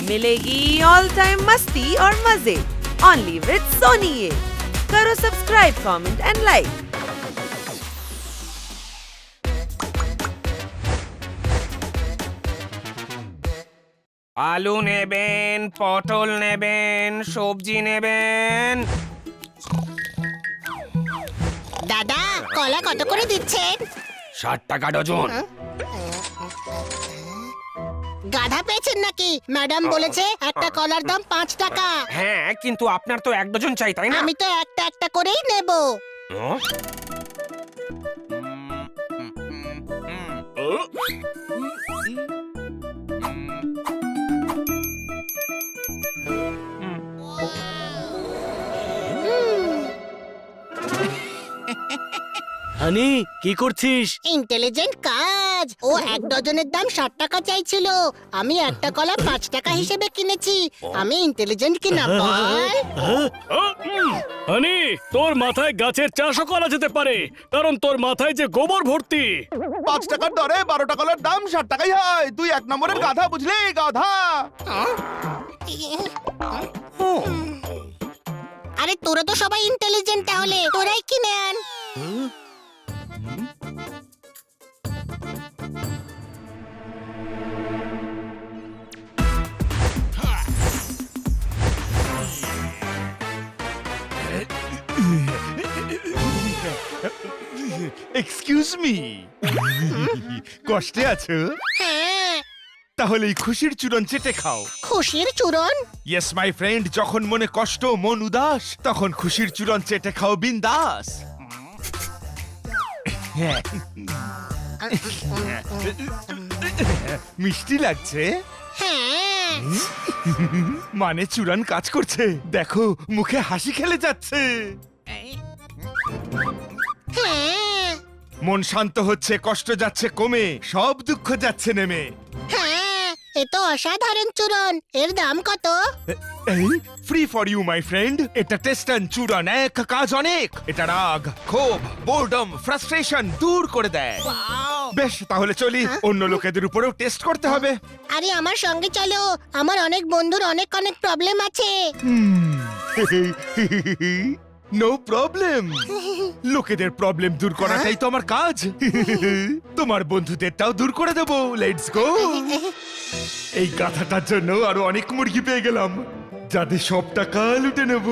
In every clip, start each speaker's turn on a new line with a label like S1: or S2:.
S1: मिलेगी all time मस्ती और मजे ओनली विद सोनी। ये करो सब्सक्राइब, कमेंट एंड लाइक।
S2: আলু নেবেন, পটল নেবেন, সবজি নেবেন।
S3: দাদা কলা কত করে দিচ্ছেন?
S2: 60 টাকা ডজন।
S3: গাধা পেয়েছেন নাকি? ম্যাডাম বলেছে একটা কলার দাম 5 টাকা।
S2: হ্যাঁ, কিন্তু আপনার তো 1 ডজন চাই, তাই না?
S3: আমি তো একটা একটা করেই নেব।
S2: হুম?
S4: হানি, কি করছিস?
S3: ইন্টেলিজেন্ট কাজ। ও 1 ডজনের দাম 60 টাকা চাইছিল, আমি একটা কলা 5 টাকা হিসেবে কিনেছি। আমি ইন্টেলিজেন্ট কি না বল?
S4: হানি, তোর মাথায় গাছের চাষও করা যেতে পারে, কারণ তোর মাথায় যে গোবর ভর্তি।
S5: 5 টাকার দরে 12টা কলার দাম 60 টাকাই হয়। তুই 1 নম্বরের গাধা, বুঝলি? গাধা।
S3: আরে তোরা তো সবাই ইন্টেলিজেন্ট, তাহলে তোরাই কিনে আন।
S5: এক্সকিউজ মি, কষ্টে আছো?
S3: হ্যাঁ,
S5: তাহলে এই খুশির চূরণ চেটে খাও।
S3: খুশির চূরণ?
S5: ইয়েস মাই ফ্রেন্ড, যখন মনে কষ্ট, মন উদাস, তখন খুশির চূরণ চেটে খাও বিন্দাস। হ্যাঁ। মিষ্টি লাগছে?
S3: হ্যাঁ।
S5: মানে চূরণ কাজ করছে, দেখো মুখে হাসি খেলে যাচ্ছে।
S3: হ্যাঁ।
S5: মন শান্ত হচ্ছে, কষ্ট যাচ্ছে কমে, সব দুঃখ যাচ্ছে নেমে।
S3: হ্যাঁ, এ তো অসাধারণ চূরণ। এর দাম কত?
S5: Free for you my friend. এটা টেস্টন চূরণ, এক কাজ অনেক। এটা রাগ, ক্ষোভ, বোর্ডম, ফ্রাস্ট্রেশন দূর করে দেয়। বেশ, তাহলে চলি, অন্য লোকেদের উপরেও টেস্ট করতে হবে।
S3: আরে আমার সঙ্গে চলো, আমার অনেক বন্ধুর অনেক অনেক প্রবলেম আছে।
S5: No problem. লোকেদের প্রবলেম দূর করাটাই তো আমার কাজ। তোমার বন্ধুদেরটাও দূর করে দেবো। Let's go. এই গাধাটার জন্য আরো অনেক মুরগি পেয়ে গেলাম, যাদের সব টাকা লুটে নেব।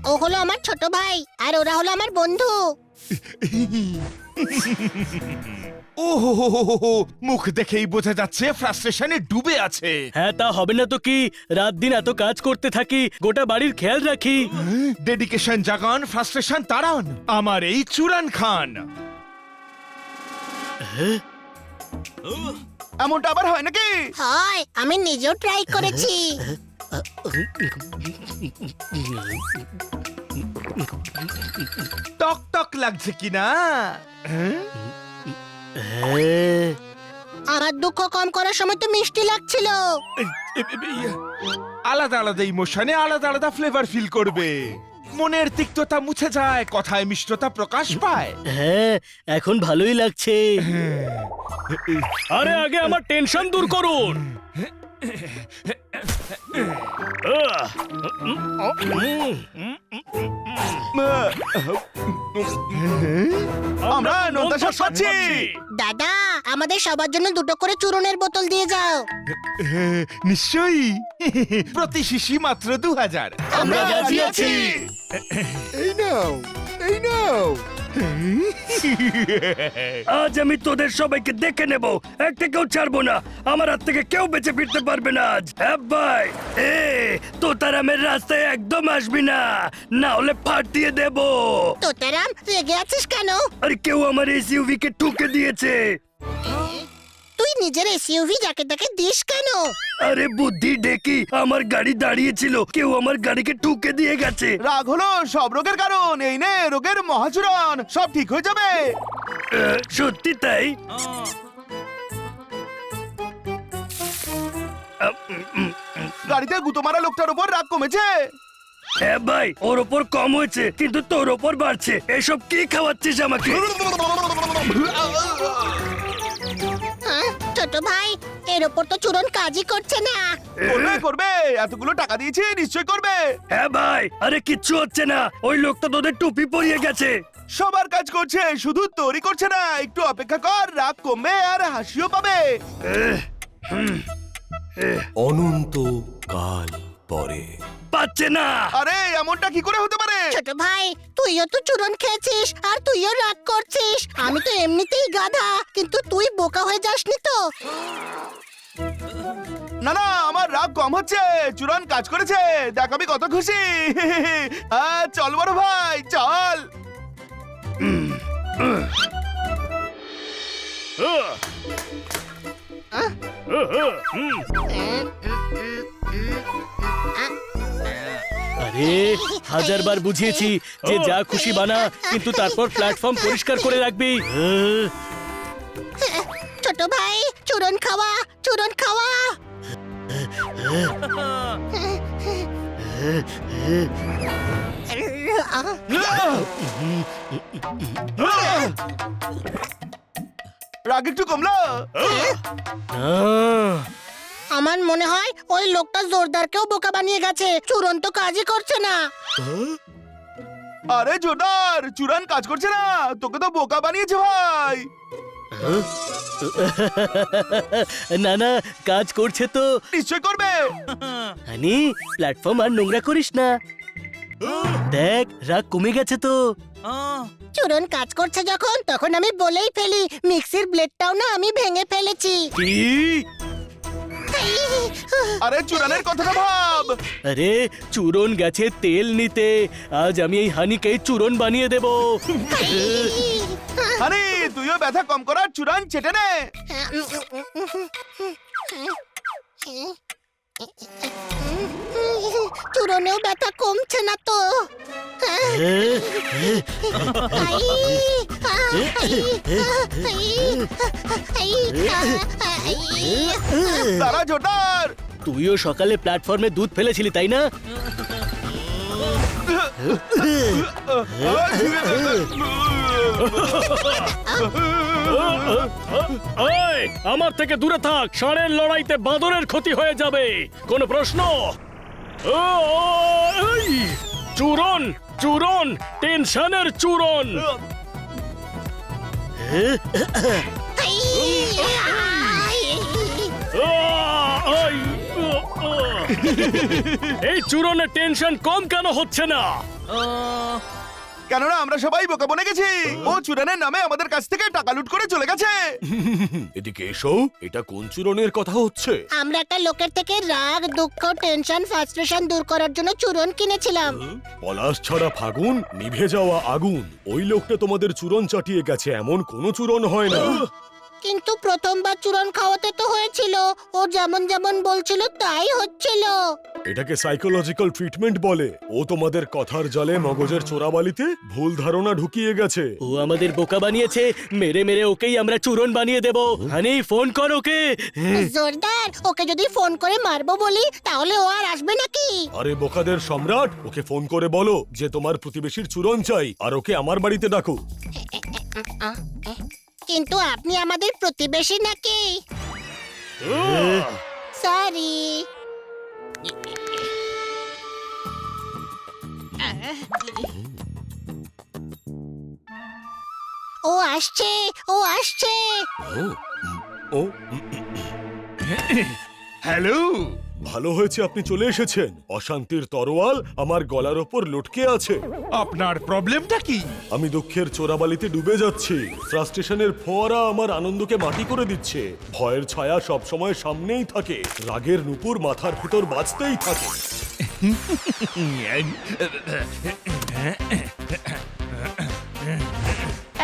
S3: ও হলো আমার ছোট ভাই, আর ওরা হলো আমার বন্ধু।
S5: ও মুখ দেখেই বোঝা যাচ্ছে ফ্রাস্ট্রেশনে ডুবে আছে।
S4: হ্যাঁ, তা হবে না তো কি? রাত দিন এত কাজ করতে থাকি, গোটা বাড়ির খেয়াল রাখি।
S5: ডেডিকেশন জাগান, ফ্রাস্ট্রেশন তাড়ান, আমার এই চূরণ খান। এমনটা আবার হয় নাকি?
S3: হয়, আমি নিজেও ট্রাই করেছি।
S5: টক টক লাগছে কিনা?
S3: আমার দুঃখ কম করার সময় তো মিষ্টি লাগছিল।
S5: আলাদা আলাদা ইমোশনে আলাদা আলাদা ফ্লেভার ফিল করবে। মনের তিক্ততা মুছে যায়, কথায় মিষ্টতা প্রকাশ পায়।
S4: হ্যাঁ, এখন ভালোই লাগছে। আরে আগে আমার টেনশন দূর করুন।
S5: আমরা নন্দাশাস পাচ্ছি।
S3: দাদা, আমাদের সবার জন্য 2টো করে চূরণের বোতল দিয়ে যাও।
S5: নিশ্চয়ই। প্রতি শিশি মাত্র 2000।
S3: আমরা রাজি আছি।
S5: এই নাও, এই নাও।
S4: আজ আমি তোদের সবাইকে দেখে নেব, একটাকেও ছাড়বো না। আমার হাত থেকে কেউ বেঁচে ফিরতে পারবে না আজ। হ্যাঁ ভাই, তোতারামের রাস্তায় একদম আসবি না, না হলে ফাটিয়ে দেব।
S3: তোতারাম, রেগে আছিস কেন?
S4: আরে কেউ আমার এসইউভি কে ঠুকে দিয়েছে।
S3: তুই নিজের এসইউভি যাকে তাকে দিস কেন?
S4: আরে বুদ্ধি ডেকি, আমার গাড়ি দাঁড়িয়ে ছিল, কেউ আমার গাড়িকে ঠুকে দিয়ে গেছে।
S5: রাগ হলো সব রোগের কারণ। এই নে রোগের মহাচূরণ, সব ঠিক হয়ে যাবে।
S4: সত্যি তাই?
S5: গাড়িতে গুঁতো মারা লোকটার উপর রাগ কমেছে।
S4: হ্যাঁ ভাই, ওর ওপর কম হয়েছে কিন্তু তোর ওপর বাড়ছে। এসব কি খাওয়াচ্ছিস আমাকে?
S3: হ্যাঁ, ছোট ভাই এর ওপর তো চূড়ন কাজই করছে না।
S5: করবে করবে, এতগুলো টাকা দিয়েছি, নিশ্চয় করবে।
S4: হ্যাঁ ভাই, আরে কিচ্ছু হচ্ছে না। ওই লোকটা তোদের টুপি পরিয়ে গেছে।
S5: সবার কাজ করছে, শুধু তোরই করছে না। একটু অপেক্ষা কর, রাগ কমবে আর হাসিও পাবে।
S6: অনন্ত কাল পরে।
S4: পাচ্ছে না।
S5: আরে এমনটা কি করে হতে পারে?
S3: ছোট ভাই তুইও তো চূড়ন খেয়েছিস আর তুইও রাগ করছিস। আমি তো এমনিতেই গাধা, কিন্তু তুই বোকা হয়ে যাসনি তো?
S5: না না, আমার রাগ কম হচ্ছে। চূড়ন কাজ করেছে, দেখ আমি কত খুশি। হ্যাঁ, চল বড় ভাই, চল।
S7: আরে হাজারবার বুঝিয়েছি যে যা খুশি বানা, কিন্তু তারপর প্ল্যাটফর্ম পরিষ্কার করে রাখবি।
S3: ছোট ভাই চূড়ন খাওয়া, চূড়ন খাওয়া।
S5: রাগ একটু কমলো?
S3: আমার মনে হয় ওই লোকটা জোরদারকেও বোকা বানিয়ে গেছে। চূড়ন তো কাজই করছে না।
S5: আরে জোরদার, চূড়ন কাজ করছে না, তোকে তো বোকা বানিয়েছে ভাই।
S7: না না, কাজ করছে তো।
S5: নিশ্চয় করবে।
S7: হানি, প্ল্যাটফর্ম আর নোংরা করিস না। দেখ, রাগ কমে গেছে তো।
S3: চূড়ন কাজ করছে যখন, তখন আমি বলেই ফেলি মিক্সির ব্লেডটাও না আমি ভেঙে ফেলেছি।
S7: কি?
S5: আরে চূড়নের কথাটা ভাব।
S7: আরে চূরণ গেছে তেল নিতে। আজ আমি এই হানিকে চূরণ বানিয়ে দেব।
S5: আরে তুইও ব্যথা কম করার চূড়ন চেটে নে।
S3: চূড়নেও ব্যথা কমছে না তো।
S5: তারা জোরদার।
S7: তুইও সকালে প্ল্যাটফর্মে দুধ ফেলেছিলি, তাই না? ওই, আমার থেকে দূরে থাক। ষাঁড়ের লড়াইতে বাঁদরের ক্ষতি হয়ে যাবে। কোনো প্রশ্ন? ওই, চূরণ, চূরণ, টেনশনের চূরণ। এই চূরণের টেনশন কম কেন হচ্ছে না?
S5: কেননা আমরা সবাই বোকা বনে গেছি। ও চূড়নের নামে আমাদের কাছ থেকে টাকা লুট করে চলে গেছে।
S6: এদিকে এসো, এটা কোন চূরণের কথা হচ্ছে?
S3: আমরা একটা লোকের থেকে রাগ, দুঃখ, টেনশন, ফ্রাস্ট্রেশন দূর করার জন্য চূড়ন কিনেছিলাম।
S6: পলাশ ছড়া ফাগুন, নিভে যাওয়া আগুন। ওই লোকটা তোমাদের চূরণ চাটিয়ে গেছে, এমন কোনো চূরণ হয় না।
S3: কিন্তু প্রথমবার চূড়ন খাওয়াতে তো হয়েছিল। ও যেমন যেমন বলছিল তাই হচ্ছিল।
S6: এটাকে সাইকোলজিক্যাল ট্রিটমেন্ট বলে। ও তোমাদের কথার জালে মগজের চোরাবালিতে ভুল ধারণা ঢুকিয়ে গেছে।
S7: ও আমাদের বোকা বানিয়েছে। মেরে মেরে ওকেই আমরা চূরণ বানিয়ে দেব। হানি, ফোন কর ওকে।
S3: জোরদার, ওকে যদি ফোন করে মারবো বলি তাহলে ও আর আসবে নাকি?
S6: আরে বোকাদের সম্রাট, ওকে ফোন করে বলো যে তোমার প্রতিবেশীর চূরণ চাই, আর ওকে আমার বাড়িতে ডাকো।
S3: কিন্তু আপনি আমাদের প্রতিবেশী নাকি? সরি। ও আসছে, ও আসছে।
S6: ও,
S5: হ্যালো।
S6: ভালো হয়েছে আপনি চলে এসেছেন। অশান্তির তরোয়াল আমার গলার ওপর লটকে আছে।
S5: আপনার প্রবলেমটা কি?
S6: আমি দুঃখের চোরাবালিতে ডুবে যাচ্ছি। ফ্রাস্ট্রেশনের ফোয়ারা আমার আনন্দকে মাটি করে দিচ্ছে। ভয়ের ছায়া সব সময় সামনেই থাকে। রাগের নুপুর মাথার ভিতর বাজতেই থাকে।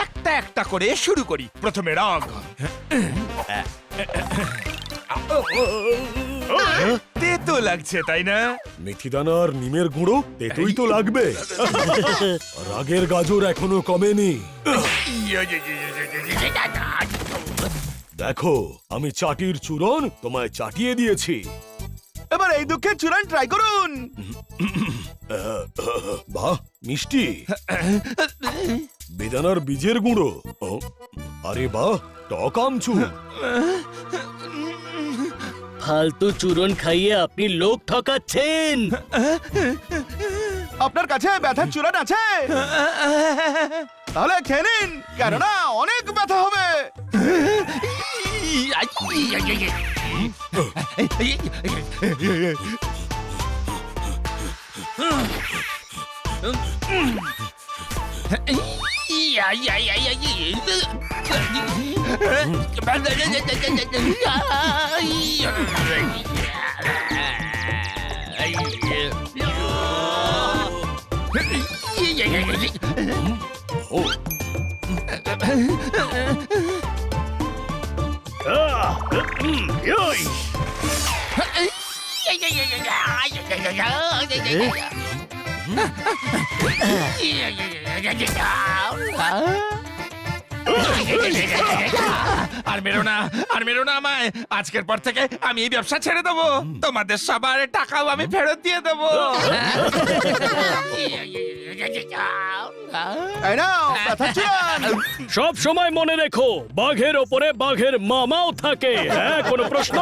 S5: একটা একটা করে শুরু করি। প্রথমে রাগ। তেতো লাগছে তাই না?
S6: মেথিদানা আর নিমের গুঁড়ো, তেতোই তো লাগবে। রাগের গাজর এখনো কমেনি। দেখো, আমি চাটির চূরণ তোমায় চাটিয়ে দিয়েছি।
S5: এবারে এই দুঃখের চূড়ান ট্রাই করুন।
S6: বাহ মিষ্টি। বেদানার বীজের গুঁড়ো। ও, আরে বাহ, টক আমচুর।
S7: ফালতু চূরণ খাইয়ে আপনি লোক ঠকাচ্ছেন।
S5: আপনার কাছে ব্যথার চূড়ান আছে? তাহলে খেয়ে নিন, কেননা অনেক ব্যথা হবে। আর মেরো না, আর মেরো না আমায়। আজকের পর থেকে আমি এই ব্যবসা ছেড়ে দেবো। তোমাদের সবার টাকাও আমি ফেরত দিয়ে দেবো। এই নাও, ব্যথার চূড়ান।
S7: সব সময় মনে রেখো, বাঘের ওপরে বাঘের মামাও থাকে। হ্যাঁ, কোনো প্রশ্ন?